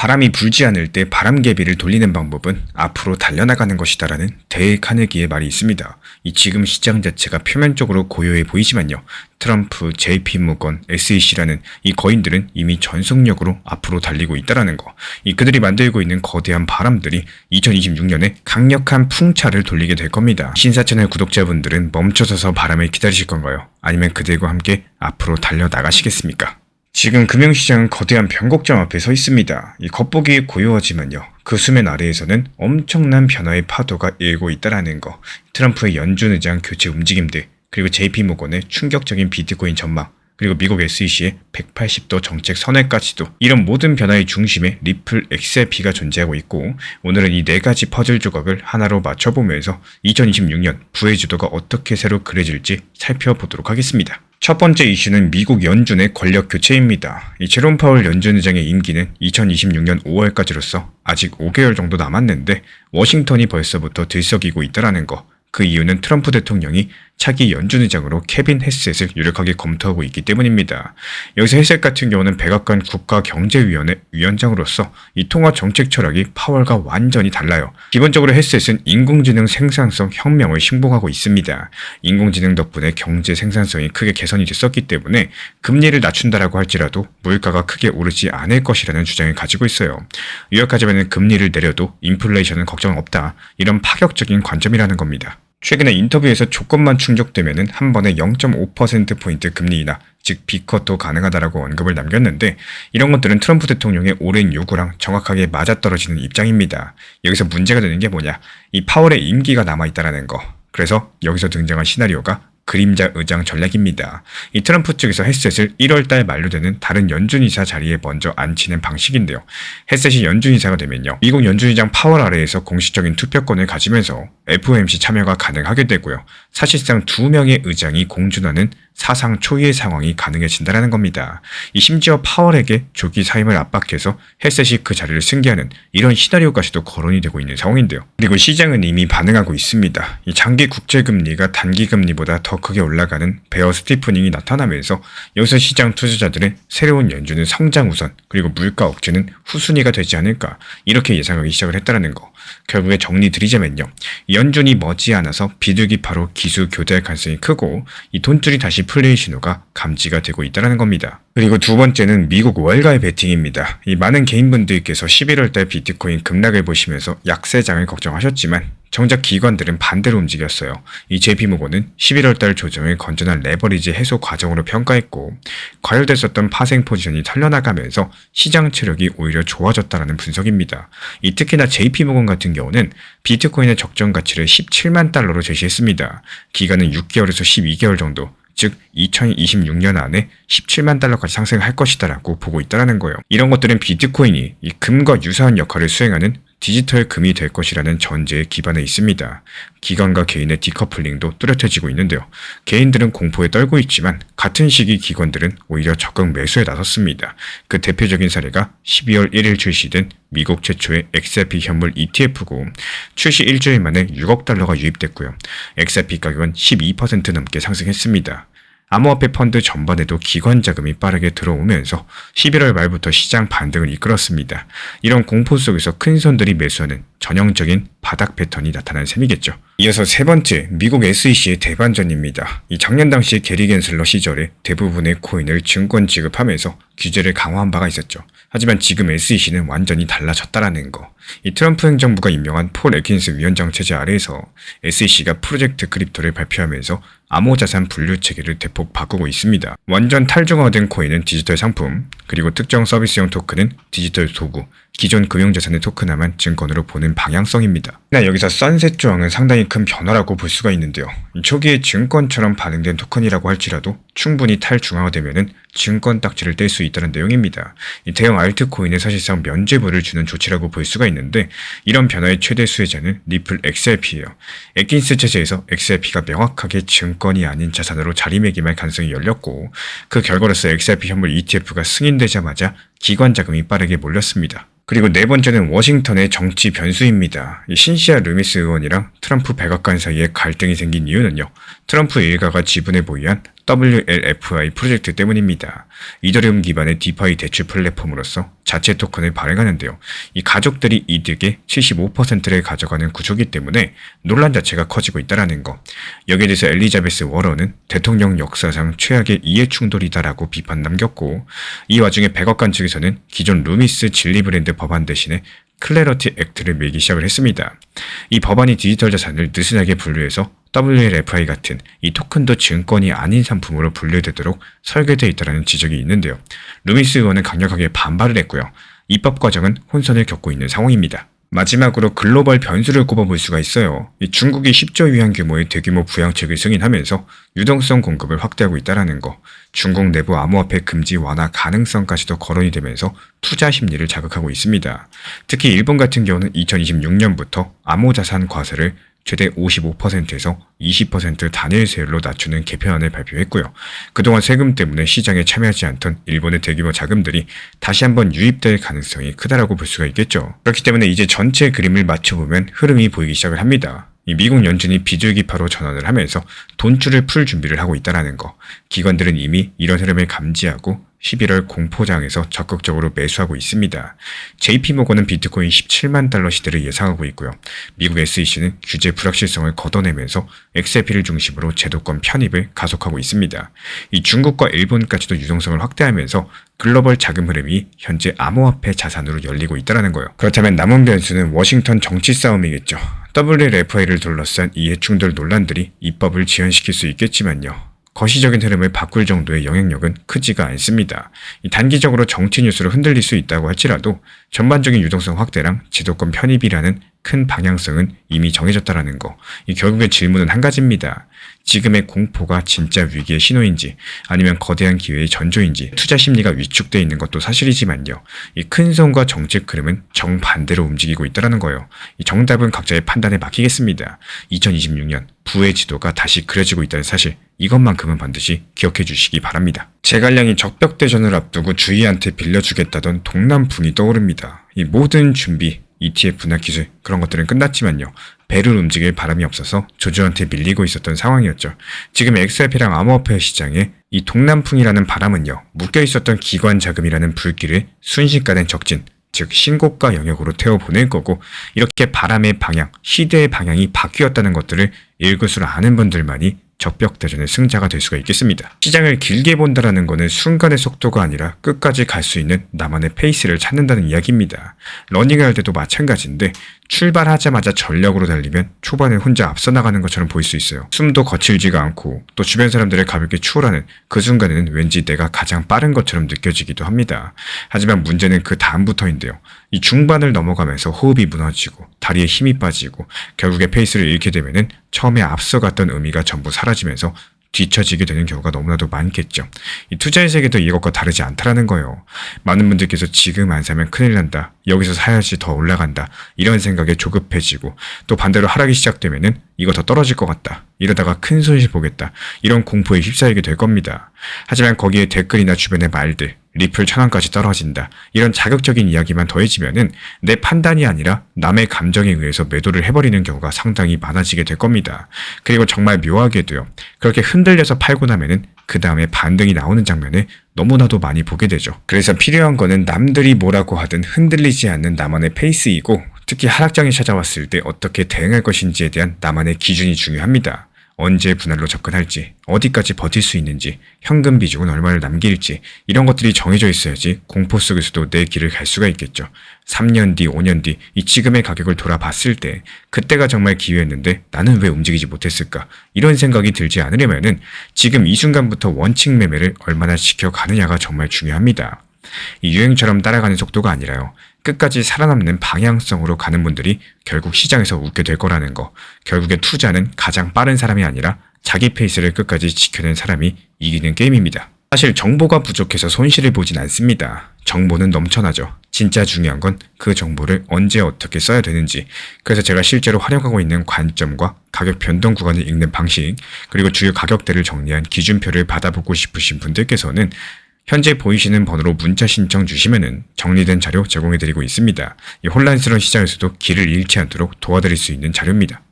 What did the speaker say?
바람이 불지 않을 때 바람개비를 돌리는 방법은 앞으로 달려나가는 것이다라는 데일 카네기의 말이 있습니다. 이 지금 시장 자체가 표면적으로 고요해 보이지만요. 트럼프, JP모건, SEC라는 이 거인들은 이미 전속력으로 앞으로 달리고 있다라는 거. 이 그들이 만들고 있는 거대한 바람들이 2026년에 강력한 풍차를 돌리게 될 겁니다. 신사채널 구독자분들은 멈춰서서 바람을 기다리실 건가요? 아니면 그들과 함께 앞으로 달려나가시겠습니까? 지금 금융시장은 거대한 변곡점 앞에 서 있습니다. 이 겉보기에 고요하지만요. 그 수면 아래에서는 엄청난 변화의 파도가 일고 있다라는 거. 트럼프의 연준 의장 교체 움직임들, 그리고 JP모건의 충격적인 비트코인 전망, 그리고 미국 SEC의 180도 정책 선회까지도 이런 모든 변화의 중심에 리플 XRP가 존재하고 있고, 오늘은 이 네 가지 퍼즐 조각을 하나로 맞춰보면서 2026년 부의 주도가 어떻게 새로 그려질지 살펴보도록 하겠습니다. 첫 번째 이슈는 미국 연준의 권력 교체입니다. 이 제롬 파월 연준 의장의 임기는 2026년 5월까지로서 아직 5개월 정도 남았는데 워싱턴이 벌써부터 들썩이고 있다라는 거. 그 이유는 트럼프 대통령이 차기 연준 의장으로 케빈 헤셋을 유력하게 검토하고 있기 때문입니다. 여기서 헤셋 같은 경우는 백악관 국가경제위원회 위원장으로서 이 통화 정책 철학이 파월과 완전히 달라요. 기본적으로 헤셋은 인공지능 생산성 혁명을 신봉하고 있습니다. 인공지능 덕분에 경제 생산성이 크게 개선이 됐었기 때문에 금리를 낮춘다라고 할지라도 물가가 크게 오르지 않을 것이라는 주장을 가지고 있어요. 유력하지만 금리를 내려도 인플레이션은 걱정 없다. 이런 파격적인 관점이라는 겁니다. 최근에 인터뷰에서 조건만 충족되면 한 번에 0.5%포인트 금리 인하, 즉 비컷도 가능하다라고 언급을 남겼는데, 이런 것들은 트럼프 대통령의 오랜 요구랑 정확하게 맞아떨어지는 입장입니다. 여기서 문제가 되는 게 뭐냐? 이 파월의 임기가 남아있다라는 거. 그래서 여기서 등장한 시나리오가 그림자 의장 전략입니다. 이 트럼프 측에서 헤셋을 1월달 만료되는 다른 연준이사 자리에 먼저 앉히는 방식인데요. 헤셋이 연준이사가 되면요, 미국 연준의장 파월 아래에서 공식적인 투표권을 가지면서 FOMC 참여가 가능하게 되고요. 사실상 두 명의 의장이 공존하는 사상 초유의 상황이 가능해진다는 겁니다. 이 심지어 파월에게 조기 사임을 압박해서 헤셋이 그 자리를 승계하는 이런 시나리오까지도 거론이 되고 있는 상황인데요. 그리고 시장은 이미 반응하고 있습니다. 이 장기 국제금리가 단기금리보다 더 크게 올라가는 베어 스티프닝이 나타나면서 여기서 시장 투자자들은 새로운 연준은 성장 우선, 그리고 물가 억제는 후순위가 되지 않을까, 이렇게 예상하기 시작을 했다는 거. 결국에 정리드리자면요, 연준이 머지않아서 비둘기파로 기수 교대할 가능성이 크고, 이 돈줄이 다시 풀릴 신호가 감지가 되고 있다는 겁니다. 그리고 두 번째는 미국 월가의 베팅입니다. 이 많은 개인분들께서 11월달 비트코인 급락을 보시면서 약세장을 걱정하셨지만 정작 기관들은 반대로 움직였어요. 이 JP모건은 11월달 조정을 건전한 레버리지 해소 과정으로 평가했고, 과열됐었던 파생 포지션이 털려나가면서 시장 체력이 오히려 좋아졌다는 분석입니다. 이 특히나 JP모건 같은 경우는 비트코인의 적정 가치를 17만 달러로 제시했습니다. 기간은 6개월에서 12개월 정도, 즉 2026년 안에 17만 달러까지 상승할 것이다라고 보고 있다는 거예요. 이런 것들은 비트코인이 이 금과 유사한 역할을 수행하는 디지털 금이 될 것이라는 전제에 기반해 있습니다. 기관과 개인의 디커플링도 뚜렷해지고 있는데요. 개인들은 공포에 떨고 있지만 같은 시기 기관들은 오히려 적극 매수에 나섰습니다. 그 대표적인 사례가 12월 1일 출시된 미국 최초의 XRP 현물 ETF고, 출시 일주일 만에 6억 달러가 유입됐고요. XRP 가격은 12% 넘게 상승했습니다. 암호화폐 펀드 전반에도 기관 자금이 빠르게 들어오면서 11월 말부터 시장 반등을 이끌었습니다. 이런 공포 속에서 큰 손들이 매수하는 전형적인 바닥 패턴이 나타난 셈이겠죠. 이어서 세 번째, 미국 SEC의 대반전입니다. 이 작년 당시 게리 겐슬러 시절에 대부분의 코인을 증권 지급하면서 규제를 강화한 바가 있었죠. 하지만 지금 SEC는 완전히 달라졌다라는 거. 이 트럼프 행정부가 임명한 폴 애킨스 위원장 체제 아래에서 SEC가 프로젝트 크립토를 발표하면서 암호자산 분류 체계를 대폭 바꾸고 있습니다. 완전 탈중화된 코인은 디지털 상품, 그리고 특정 서비스형 토큰은 디지털 도구, 기존 금융자산의 토큰화만 증권으로 보는 방향성입니다. 여기서 선셋 조항은 상당히 큰 변화라고 볼 수가 있는데요. 초기에 증권처럼 반응된 토큰이라고 할지라도 충분히 탈중화되면 증권 딱지를 뗄 수 있다는 내용입니다. 이 대형 알트코인에 사실상 면죄부를 주는 조치라고 볼 수가 있는데, 이런 변화의 최대 수혜자는 리플 XRP예요. 애킨스 체제에서 XRP가 명확하게 증권이 아닌 자산으로 자리매김할 가능성이 열렸고, 그 결과로서 XRP 현물 ETF가 승인되자마자 기관 자금이 빠르게 몰렸습니다. 그리고 네 번째는 워싱턴의 정치 변수입니다. 신시아 루미스 의원이랑 트럼프 백악관 사이에 갈등이 생긴 이유는요, 트럼프 일가가 지분을 보유한 WLFI 프로젝트 때문입니다. 이더리움 기반의 디파이 대출 플랫폼으로서 자체 토큰을 발행하는데요. 이 가족들이 이득의 75%를 가져가는 구조이기 때문에 논란 자체가 커지고 있다는 거. 여기에 대해서 엘리자베스 워런은 대통령 역사상 최악의 이해 충돌이다라고 비판 남겼고, 이 와중에 백악관 측에서는 기존 루미스 진리 브랜드 법안 대신에 클래러티 액트를 밀기 시작을 했습니다. 이 법안이 디지털 자산을 느슨하게 분류해서 WLFI 같은 이 토큰도 증권이 아닌 상품으로 분류되도록 설계되어 있다는 지적이 있는데요. 루미스 의원은 강력하게 반발을 했고요. 입법 과정은 혼선을 겪고 있는 상황입니다. 마지막으로 글로벌 변수를 꼽아볼 수가 있어요. 이 중국이 10조 위안 규모의 대규모 부양책을 승인하면서 유동성 공급을 확대하고 있다는 거. 중국 내부 암호화폐 금지 완화 가능성까지도 거론이 되면서 투자 심리를 자극하고 있습니다. 특히 일본 같은 경우는 2026년부터 암호자산 과세를 최대 55%에서 20% 단일 세율로 낮추는 개편안을 발표했고요. 그동안 세금 때문에 시장에 참여하지 않던 일본의 대규모 자금들이 다시 한번 유입될 가능성이 크다라고 볼 수가 있겠죠. 그렇기 때문에 이제 전체 그림을 맞춰보면 흐름이 보이기 시작을 합니다. 이 미국 연준이 비둘기파로 전환을 하면서 돈줄을 풀 준비를 하고 있다는 거. 기관들은 이미 이런 흐름을 감지하고 11월 공포장에서 적극적으로 매수하고 있습니다. JP모건은 비트코인 17만 달러 시대를 예상하고 있고요. 미국 SEC는 규제 불확실성을 걷어내면서 XRP를 중심으로 제도권 편입을 가속하고 있습니다. 이 중국과 일본까지도 유동성을 확대하면서 글로벌 자금 흐름이 현재 암호화폐 자산으로 열리고 있다는 거예요. 그렇다면 남은 변수는 워싱턴 정치 싸움이겠죠. WLFI를 둘러싼 이해 충돌 논란들이 입법을 지연시킬 수 있겠지만요. 거시적인 흐름을 바꿀 정도의 영향력은 크지가 않습니다. 단기적으로 정치 뉴스로 흔들릴 수 있다고 할지라도 전반적인 유동성 확대랑 제도권 편입이라는 큰 방향성은 이미 정해졌다는 거. 결국의 질문은 한 가지입니다. 지금의 공포가 진짜 위기의 신호인지 아니면 거대한 기회의 전조인지 투자 심리가 위축되어 있는 것도 사실이지만요. 이 큰 손과 정책 흐름은 정반대로 움직이고 있다는 거예요. 이 정답은 각자의 판단에 맡기겠습니다. 2026년 부의 지도가 다시 그려지고 있다는 사실, 이것만큼은 반드시 기억해 주시기 바랍니다. 제갈량이 적벽대전을 앞두고 주희한테 빌려주겠다던 동남풍이 떠오릅니다. 이 모든 준비, ETF나 기술 그런 것들은 끝났지만요. 배를 움직일 바람이 없어서 조조한테 밀리고 있었던 상황이었죠. 지금 XRP랑 암호화폐 시장에 이 동남풍이라는 바람은요. 묶여있었던 기관 자금이라는 불길을 순식간에 적진, 즉 신고가 영역으로 태워보낼 거고, 이렇게 바람의 방향, 시대의 방향이 바뀌었다는 것들을 읽을 아는 분들만이 적벽대전의 승자가 될 수가 있겠습니다. 시장을 길게 본다라는 것은 순간의 속도가 아니라 끝까지 갈 수 있는 나만의 페이스를 찾는다는 이야기입니다. 러닝을 할 때도 마찬가지인데 출발하자마자 전력으로 달리면 초반에 혼자 앞서 나가는 것처럼 보일 수 있어요. 숨도 거칠지가 않고 또 주변 사람들을 가볍게 추월하는 그 순간에는 왠지 내가 가장 빠른 것처럼 느껴지기도 합니다. 하지만 문제는 그 다음부터인데요. 이 중반을 넘어가면서 호흡이 무너지고 다리에 힘이 빠지고 결국에 페이스를 잃게 되면은 처음에 앞서갔던 의미가 전부 사라지면서 뒤처지게 되는 경우가 너무나도 많겠죠. 이 투자의 세계도 이것과 다르지 않다라는 거예요. 많은 분들께서 지금 안 사면 큰일 난다, 여기서 사야지 더 올라간다, 이런 생각에 조급해지고, 또 반대로 하락이 시작되면은 이거 더 떨어질 것 같다, 이러다가 큰 손실 보겠다, 이런 공포에 휩싸이게 될 겁니다. 하지만 거기에 댓글이나 주변의 말들, 리플 1000원까지 떨어진다, 이런 자극적인 이야기만 더해지면은 내 판단이 아니라 남의 감정에 의해서 매도를 해버리는 경우가 상당히 많아지게 될 겁니다. 그리고 정말 묘하게도요, 그렇게 흔들려서 팔고 나면은 그 다음에 반등이 나오는 장면을 너무나도 많이 보게 되죠. 그래서 필요한 거는 남들이 뭐라고 하든 흔들리지 않는 나만의 페이스이고, 특히 하락장이 찾아왔을 때 어떻게 대응할 것인지에 대한 나만의 기준이 중요합니다. 언제 분할로 접근할지, 어디까지 버틸 수 있는지, 현금 비중은 얼마를 남길지, 이런 것들이 정해져 있어야지 공포 속에서도 내 길을 갈 수가 있겠죠. 3년 뒤, 5년 뒤, 이 지금의 가격을 돌아봤을 때 그때가 정말 기회였는데 나는 왜 움직이지 못했을까? 이런 생각이 들지 않으려면은 지금 이 순간부터 원칙 매매를 얼마나 지켜가느냐가 정말 중요합니다. 이 유행처럼 따라가는 속도가 아니라요. 끝까지 살아남는 방향성으로 가는 분들이 결국 시장에서 웃게 될 거라는 거. 결국에 투자는 가장 빠른 사람이 아니라 자기 페이스를 끝까지 지켜낸 사람이 이기는 게임입니다. 사실 정보가 부족해서 손실을 보진 않습니다. 정보는 넘쳐나죠. 진짜 중요한 건 그 정보를 언제 어떻게 써야 되는지, 그래서 제가 실제로 활용하고 있는 관점과 가격 변동 구간을 읽는 방식, 그리고 주요 가격대를 정리한 기준표를 받아보고 싶으신 분들께서는 현재 보이시는 번호로 문자 신청 주시면은 정리된 자료 제공해드리고 있습니다. 이 혼란스러운 시장에서도 길을 잃지 않도록 도와드릴 수 있는 자료입니다.